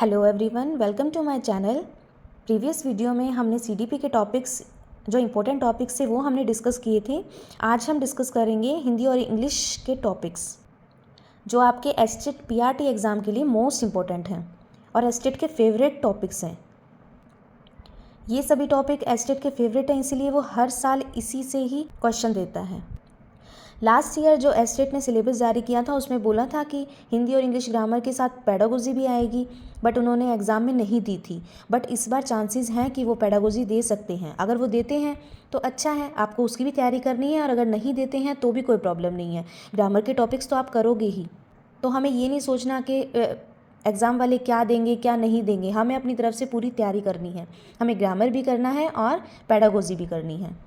Hello everyone, welcome to my channel. Previous video में हमने CDP के टॉपिक्स जो इम्पोर्टेंट टॉपिक्स थे वो हमने डिस्कस किए थे। आज हम डिस्कस करेंगे हिंदी और इंग्लिश के टॉपिक्स जो आपके एस्टेट पीआरटी एग्ज़ाम के लिए मोस्ट इम्पोर्टेंट हैं और एस्टेट के फेवरेट टॉपिक्स हैं। ये सभी टॉपिक एस्टेट के फेवरेट हैं, इसीलिए वो हर साल इसी से ही क्वेश्चन देता है। लास्ट ईयर जो एस्टेट ने सिलेबस जारी किया था उसमें बोला था कि हिंदी और इंग्लिश ग्रामर के साथ पेडागोजी भी आएगी, बट उन्होंने एग्ज़ाम में नहीं दी थी। बट इस बार चांसेस हैं कि वो पेडागोजी दे सकते हैं। अगर वो देते हैं तो अच्छा है, आपको उसकी भी तैयारी करनी है, और अगर नहीं देते हैं तो भी कोई प्रॉब्लम नहीं है। ग्रामर के टॉपिक्स तो आप करोगे ही, तो हमें ये नहीं सोचना कि एग्ज़ाम वाले क्या देंगे क्या नहीं देंगे। हमें अपनी तरफ से पूरी तैयारी करनी है, हमें ग्रामर भी करना है और पेडागोजी भी करनी है।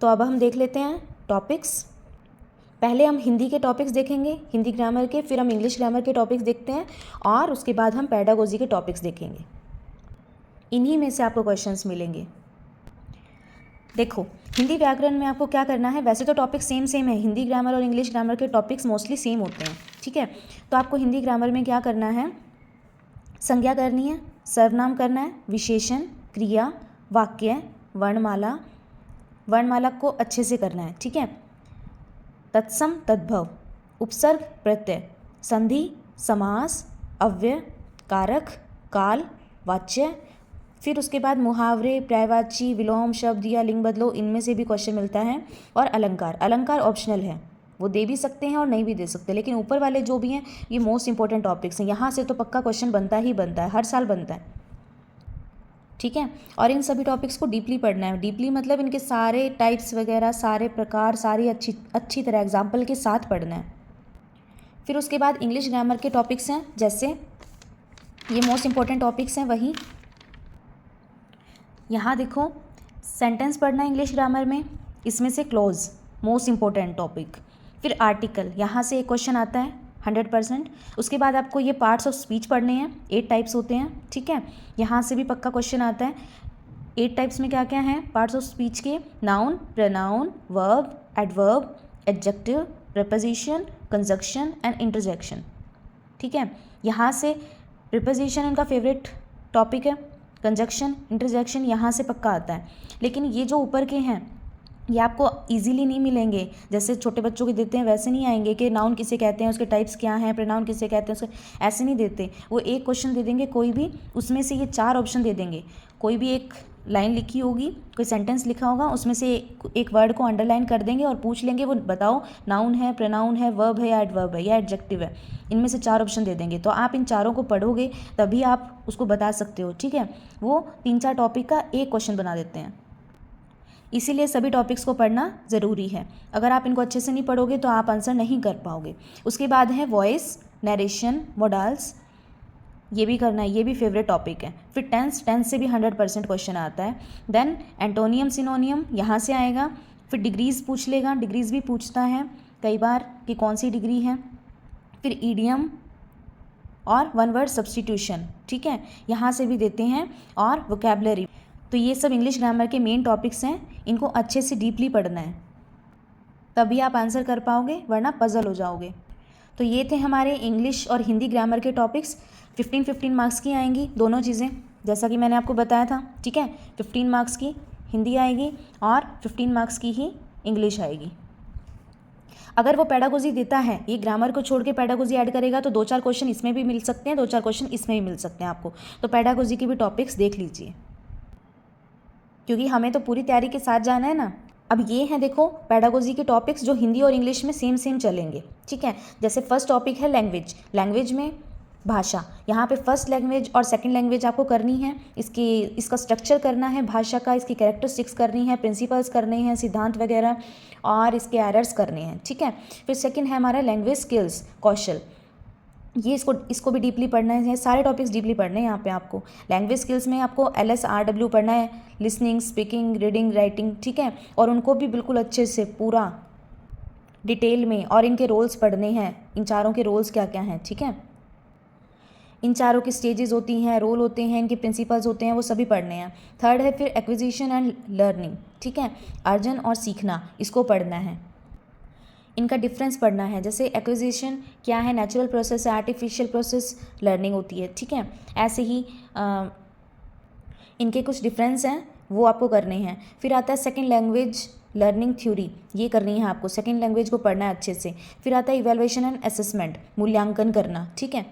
तो अब हम देख लेते हैं टॉपिक्स। पहले हम हिंदी के टॉपिक्स देखेंगे, हिंदी ग्रामर के, फिर हम इंग्लिश ग्रामर के टॉपिक्स देखते हैं और उसके बाद हम पेडागोजी के टॉपिक्स देखेंगे। इन्हीं में से आपको क्वेश्चंस मिलेंगे। देखो, हिंदी व्याकरण में आपको क्या करना है। वैसे तो टॉपिक सेम है, हिंदी ग्रामर और इंग्लिश ग्रामर के टॉपिक्स मोस्टली सेम होते हैं, ठीक है। तो आपको हिंदी ग्रामर में क्या करना है, संज्ञा करनी है, सर्वनाम करना है, विशेषण, क्रिया, वाक्य, वर्णमाला, वर्णमाला को अच्छे से करना है, ठीक है। तत्सम तद्भव, उपसर्ग प्रत्यय, संधि, समास, अव्यय, कारक, काल, वाच्य, फिर उसके बाद मुहावरे, पर्यायवाची, विलोम शब्द या लिंग बदलो, इनमें से भी क्वेश्चन मिलता है। और अलंकार, अलंकार ऑप्शनल है, वो दे भी सकते हैं और नहीं भी दे सकते, लेकिन ऊपर वाले जो भी हैं ये मोस्ट इंपॉर्टेंट टॉपिक्स हैं। यहाँ से तो पक्का क्वेश्चन बनता ही बनता है, हर साल बनता है, ठीक है। और इन सभी टॉपिक्स को डीपली पढ़ना है। डीपली मतलब इनके सारे टाइप्स वगैरह, सारे प्रकार, सारी अच्छी तरह एग्जाम्पल के साथ पढ़ना है। फिर उसके बाद इंग्लिश ग्रामर के टॉपिक्स हैं, जैसे ये मोस्ट इंपॉर्टेंट टॉपिक्स हैं। वही यहाँ देखो, सेंटेंस पढ़ना है इंग्लिश ग्रामर में, इसमें से क्लोज मोस्ट इंपॉर्टेंट टॉपिक। फिर आर्टिकल, यहाँ से एक क्वेश्चन आता है 100%। उसके बाद आपको ये पार्ट्स ऑफ स्पीच पढ़ने हैं, 8 टाइप्स होते हैं, ठीक है। यहाँ से भी पक्का क्वेश्चन आता है। 8 टाइप्स में क्या क्या हैं पार्ट्स ऑफ स्पीच के, noun, pronoun, verb, adverb, adjective, preposition, conjunction and interjection, ठीक है। यहाँ से प्रीपोजिशन इनका फेवरेट टॉपिक है, कंजक्शन, इंटरजेक्शन यहाँ से पक्का आता है। लेकिन ये जो ऊपर के हैं ये आपको इजीली नहीं मिलेंगे, जैसे छोटे बच्चों के देते हैं वैसे नहीं आएंगे कि नाउन किसे कहते हैं, उसके टाइप्स क्या हैं, प्रोनाउन किसे कहते हैं, उसके ऐसे नहीं देते। वो एक क्वेश्चन दे देंगे कोई भी, उसमें से ये 4 ऑप्शन दे देंगे। कोई भी एक लाइन लिखी होगी, कोई सेंटेंस लिखा होगा, उसमें से एक वर्ड को अंडरलाइन कर देंगे और पूछ लेंगे वो बताओ नाउन है, प्रोनाउन है, वर्ब है या एडवर्ब है या एडजेक्टिव है। इनमें से 4 ऑप्शन दे देंगे, तो आप इन चारों को पढ़ोगे तभी आप उसको बता सकते हो, ठीक है। वो 3-4 टॉपिक का एक क्वेश्चन बना देते हैं, इसीलिए सभी टॉपिक्स को पढ़ना ज़रूरी है। अगर आप इनको अच्छे से नहीं पढ़ोगे तो आप आंसर नहीं कर पाओगे। उसके बाद है वॉइस, नरेशन, मॉडल्स, ये भी करना है, ये भी फेवरेट टॉपिक है। फिर टेंस से भी 100% क्वेश्चन आता है। देन एंटोनियम, सिनोनियम यहाँ से आएगा। फिर डिग्रीज़ पूछ लेगा, डिग्रीज़ भी पूछता है कई बार कि कौन सी डिग्री है। फिर ईडियम और वन वर्ड सब्सटीट्यूशन, ठीक है, यहाँ से भी देते हैं। और वोकैबलरी। तो ये सब इंग्लिश ग्रामर के मेन टॉपिक्स हैं, इनको अच्छे से डीपली पढ़ना है, तभी आप आंसर कर पाओगे, वरना पजल हो जाओगे। तो ये थे हमारे इंग्लिश और हिंदी ग्रामर के टॉपिक्स। 15-15 मार्क्स की आएंगी दोनों चीज़ें, जैसा कि मैंने आपको बताया था, ठीक है। 15 मार्क्स की हिंदी आएगी और 15 मार्क्स की ही इंग्लिश आएगी। अगर वो पेडागोजी देता है, ये ग्रामर को छोड़ के पेडागोजी ऐड करेगा, तो 2-4 क्वेश्चन इसमें भी मिल सकते हैं, 2-4 क्वेश्चन इसमें भी मिल सकते हैं आपको। तो पेडागोजी के भी टॉपिक्स देख लीजिए, क्योंकि हमें तो पूरी तैयारी के साथ जाना है ना। अब ये हैं देखो पेडागोजी के टॉपिक्स जो हिंदी और इंग्लिश में सेम चलेंगे, ठीक है। जैसे फर्स्ट टॉपिक है लैंग्वेज, लैंग्वेज में भाषा, यहाँ पे फर्स्ट लैंग्वेज और सेकंड लैंग्वेज आपको करनी है, इसका स्ट्रक्चर करना है भाषा का, इसकी कैरेक्टरिस्टिक्स करनी है, प्रिंसिपल्स करने हैं, सिद्धांत वगैरह, और इसके एरर्स करने हैं, ठीक है। फिर सेकंड है हमारा लैंग्वेज स्किल्स, कौशल, ये इसको भी डीपली पढ़ना है। सारे टॉपिक्स डीपली पढ़ने हैं यहाँ पे आपको। लैंग्वेज स्किल्स में आपको LSRW पढ़ना है, लिसनिंग, स्पीकिंग, रीडिंग, राइटिंग, ठीक है। और उनको भी बिल्कुल अच्छे से पूरा डिटेल में, और इनके रोल्स पढ़ने हैं, इन चारों के रोल्स क्या क्या हैं, ठीक है। इन चारों की स्टेजेस होती हैं, रोल होते हैं, इनके प्रिंसिपल्स होते हैं, वो सभी पढ़ने हैं। थर्ड है फिर एक्विजिशन एंड लर्निंग, ठीक है, अर्जन और सीखना, इसको पढ़ना है। इनका डिफरेंस पढ़ना है। जैसे एक्विजिशन क्या है, नेचुरल प्रोसेस है, आर्टिफिशियल प्रोसेस लर्निंग होती है, ठीक है। ऐसे ही इनके कुछ डिफरेंस हैं, वो आपको करने हैं। फिर आता है सेकंड लैंग्वेज लर्निंग थ्योरी, ये करनी है आपको, सेकंड लैंग्वेज को पढ़ना है अच्छे से। फिर आता है इवैल्यूएशन एंड असेसमेंट, मूल्यांकन करना, ठीक है।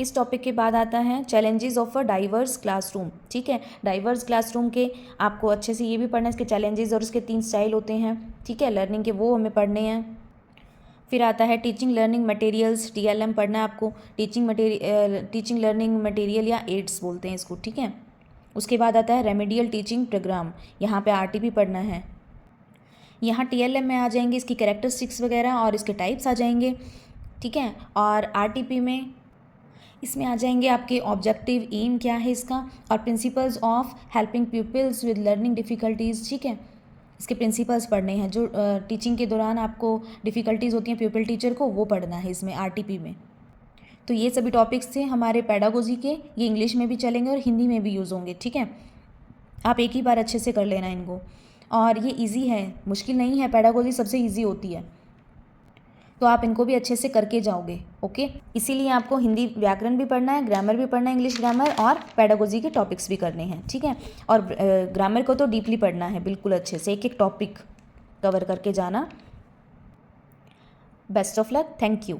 इस टॉपिक के बाद आता है challenges of a diverse classroom, ठीक है। डाइवर्स क्लासरूम के आपको अच्छे से ये भी पढ़ना है, इसके चैलेंजेस और इसके 3 स्टाइल होते हैं, ठीक है, लर्निंग के, वो हमें पढ़ने हैं। फिर आता है टीचिंग लर्निंग मटेरियल्स, TLM पढ़ना है आपको, टीचिंग लर्निंग मटेरियल या एड्स बोलते हैं इसको, ठीक है। उसके बाद आता है रेमेडियल टीचिंग प्रोग्राम, यहाँ पे RTP पढ़ना है। यहाँ TLM में आ जाएंगे इसकी कैरेक्टरिस्टिक्स वगैरह और इसके टाइप्स आ जाएंगे, ठीक है। और RTP में इसमें आ जाएंगे आपके ऑब्जेक्टिव, एम क्या है इसका, और principles of helping peoples with learning difficulties, ठीक है। इसके प्रिंसिपल्स पढ़ने हैं, जो टीचिंग के दौरान आपको डिफ़िकल्टीज़ होती हैं प्यूपिल टीचर को, वो पढ़ना है इसमें RTP में। तो ये सभी टॉपिक्स थे हमारे पेडागोजी के, ये इंग्लिश में भी चलेंगे और हिंदी में भी यूज़ होंगे, ठीक है। आप एक ही बार अच्छे से कर लेना इनको, और ये इजी है, मुश्किल नहीं है, पेडागोजी सबसे इजी होती है, तो आप इनको भी अच्छे से करके जाओगे, ओके। इसीलिए आपको हिंदी व्याकरण भी पढ़ना है, ग्रामर भी पढ़ना है, इंग्लिश ग्रामर, और पेडागोजी के टॉपिक्स भी करने हैं, ठीक है। और ग्रामर को तो डीपली पढ़ना है, बिल्कुल अच्छे से, एक एक टॉपिक कवर करके जाना। Best of luck, thank you.